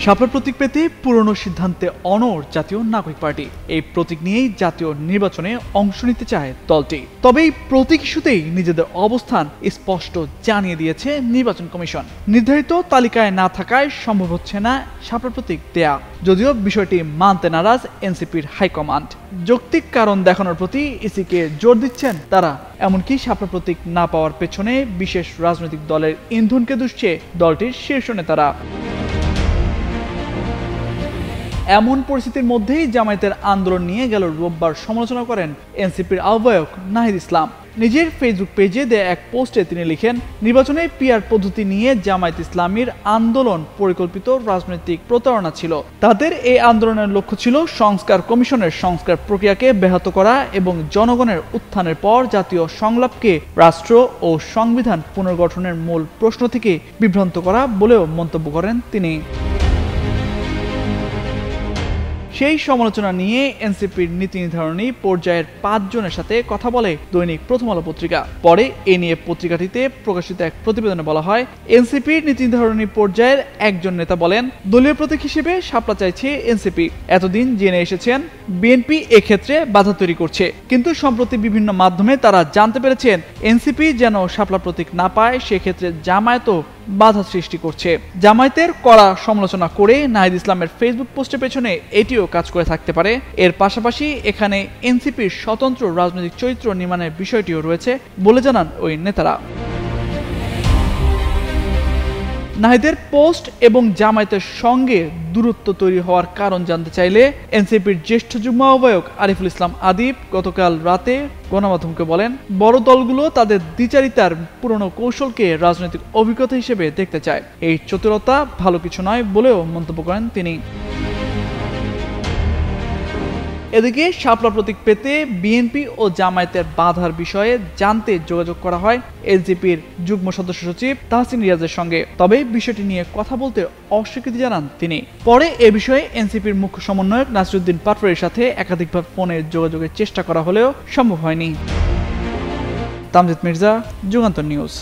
শাপলা প্রতীক পেতে পুরনো সিদ্ধান্তে অনড় জাতীয় নাগরিক পার্টি। এই প্রতীক নিয়েই জাতীয় নির্বাচনে অংশ নিতে চায় দলটি। তবে এই প্রতীক ইস্যুতেই নিজেদের অবস্থান স্পষ্ট জানিয়ে দিয়েছে নির্বাচন কমিশন। নির্ধারিত তালিকায় না থাকায় সম্ভব হচ্ছে না শাপলা প্রতীক দেয়া, যদিও বিষয়টি মানতে নারাজ এনসিপির হাইকমান্ড। যৌক্তিক কারণ দেখানোর প্রতি ইসিকে জোর দিচ্ছেন তারা। এমনকি শাপলা প্রতীক না পাওয়ার পেছনে বিশেষ রাজনৈতিক দলের ইন্ধনকে দুষছে দলটির শীর্ষ নেতারা। এমন পরিস্থিতির মধ্যেই জামায়াতের আন্দোলন নিয়ে গেল রোববার সমালোচনা করেন এনসিপির আহ্বায়ক নাহিদ ইসলাম। নিজের ফেসবুক পেজে দেয়া এক পোস্টে তিনি লিখেন, নির্বাচনে পিআর পদ্ধতি নিয়ে জামায়াত ইসলামীর আন্দোলন পরিকল্পিত রাজনৈতিক প্রতারণা ছিল। তাদের এই আন্দোলনের লক্ষ্য ছিল সংস্কার কমিশনের সংস্কার প্রক্রিয়াকে ব্যাহত করা এবং জনগণের উত্থানের পর জাতীয় সংলাপকে রাষ্ট্র ও সংবিধান পুনর্গঠনের মূল প্রশ্ন থেকে বিভ্রান্ত করা বলেও মন্তব্য করেন তিনি। সেই সমালোচনা নিয়ে এনসিপির নীতি নির্ধারণী পর্যায়ের 5 জনের সাথে কথা বলে দৈনিক প্রথম আলো পত্রিকা। পরে এ নিয়ে পত্রিকাটিতে প্রকাশিত এক প্রতিবেদনে বলা হয়, এনসিপির নীতি নির্ধারণী পর্যায়ের একজন নেতা বলেন, দলীয় প্রতীক হিসেবে শাপলা চাইছে এনসিপি। এতদিন জেনে এসেছেন বিএনপি এক্ষেত্রে বাধা তৈরি করছে, কিন্তু সম্প্রতি বিভিন্ন মাধ্যমে তারা জানতে পেরেছেন এনসিপি যেন শাপলা প্রতীক না পায়, সেক্ষেত্রে জামায়াতও বাধা সৃষ্টি করছে। জামায়াতের কড়া সমালোচনা করে নাহিদ ইসলামের ফেসবুক পোস্টের পেছনে এটিও কাজ করে থাকতে পারে। এর পাশাপাশি এখানে এনসিপির স্বতন্ত্র রাজনৈতিক চরিত্র নির্মাণের বিষয়টিও রয়েছে বলে জানান ওই নেতারা। নাহিদের পোস্ট এবং জামায়াতের সঙ্গে দূরত্ব তৈরি হওয়ার কারণ জানতে চাইলে এনসিপির জ্যেষ্ঠ যুগ্ম আহ্বায়ক আরিফুল ইসলাম আদিব গতকাল রাতে গণমাধ্যমকে বলেন, বড় দলগুলো তাদের দ্বিচারিতার পুরনো কৌশলকে রাজনৈতিক অভিজ্ঞতা হিসেবে দেখতে চায়। এই চতুরতা ভালো কিছু নয় বলেও মন্তব্য করেন তিনি। এদিকে শাপলা প্রতীক পেতে বিএনপি ও জামায়াতের বাধার বিষয়ে জানতে যোগাযোগ করা হয় এনসিপির যুগ্ম সদস্য সচিব তাহসিন রিয়াজের সঙ্গে। তবে বিষয়টি নিয়ে কথা বলতে অস্বীকৃতি জানান তিনি। পরে এ বিষয়ে এনসিপির মুখ্য সমন্বয়ক নাসিরউদ্দিন পাটোয়ারির সাথে একাধিকবার ফোনে যোগাযোগের চেষ্টা করা হলেও সম্ভব হয়নি। তামজিদ মির্জা, যুগান্তর নিউজ।